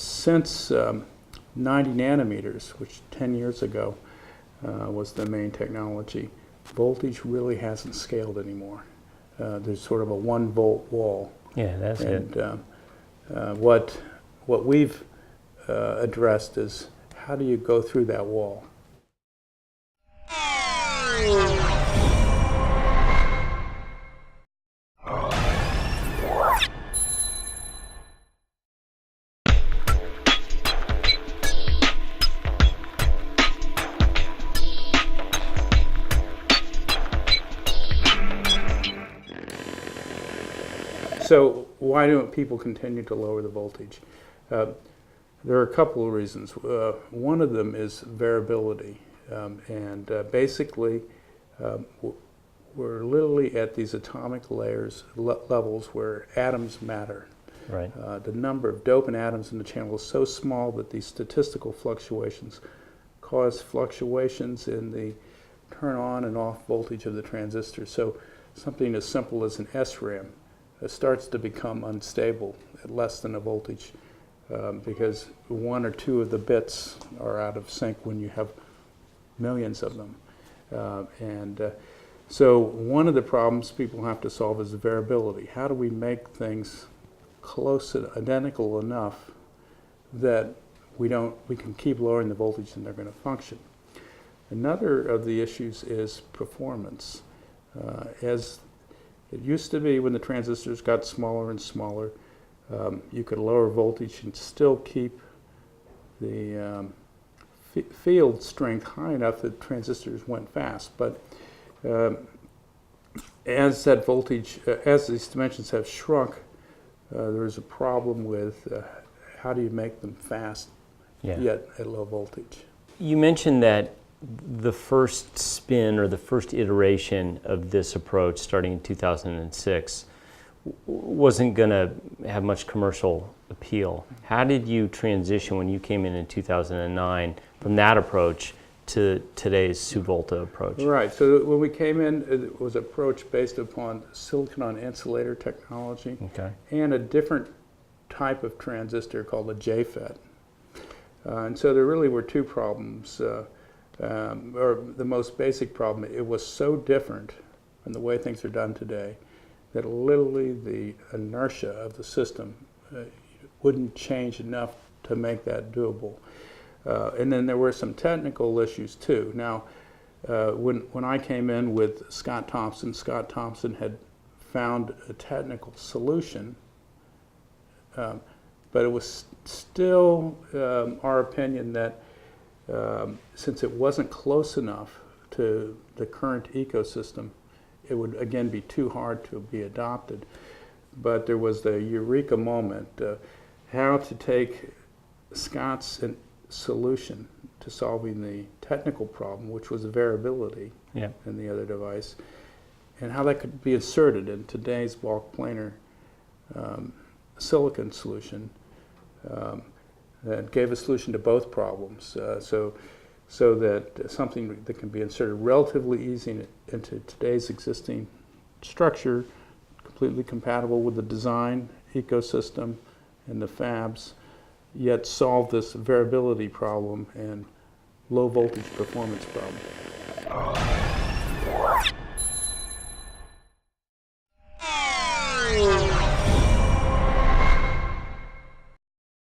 since 90 nanometers, which 10 years ago was the main technology, voltage really hasn't scaled anymore. There's sort of a 1 volt wall. Yeah, that's it. And what we've addressed is, how do you go through that wall? So why don't people continue to lower the voltage? There are a couple of reasons. One of them is variability. Basically, we're literally at these atomic layers, levels where atoms matter. Right. The number of dopant atoms in the channel is so small that these statistical fluctuations cause fluctuations in the turn on and off voltage of the transistor. So something as simple as an SRAM starts to become unstable at less than a voltage because 1 or 2 of the bits are out of sync when you have millions of them. So one of the problems people have to solve is the variability. How do we make things close and identical enough that we can keep lowering the voltage and they're going to function? Another of the issues is performance. As it used to be, when the transistors got smaller and smaller, you could lower voltage and still keep the field strength high enough that transistors went fast. But as that voltage, as these dimensions have shrunk, there's a problem with how do you make them fast, yet at low voltage. You mentioned that the first spin or the first iteration of this approach starting in 2006 wasn't going to have much commercial appeal. How did you transition when you came in 2009 from that approach to today's SuVolta approach? Right, so when we came in, it was an approach based upon silicon on insulator technology and a different type of transistor called a JFET. And so there really were 2 problems. Or the most basic problem, it was so different from the way things are done today that literally the inertia of the system wouldn't change enough to make that doable. And then there were some technical issues too. Now, when I came in with Scott Thompson had found a technical solution, but it was still our opinion that since it wasn't close enough to the current ecosystem, it would again be too hard to be adopted. But there was the eureka moment, how to take Scott's solution to solving the technical problem, which was variability in the other device, and how that could be inserted in today's bulk planar silicon solution. That gave a solution to both problems, so that something that can be inserted relatively easy into today's existing structure, completely compatible with the design ecosystem and the fabs, yet solve this variability problem and low voltage performance problem.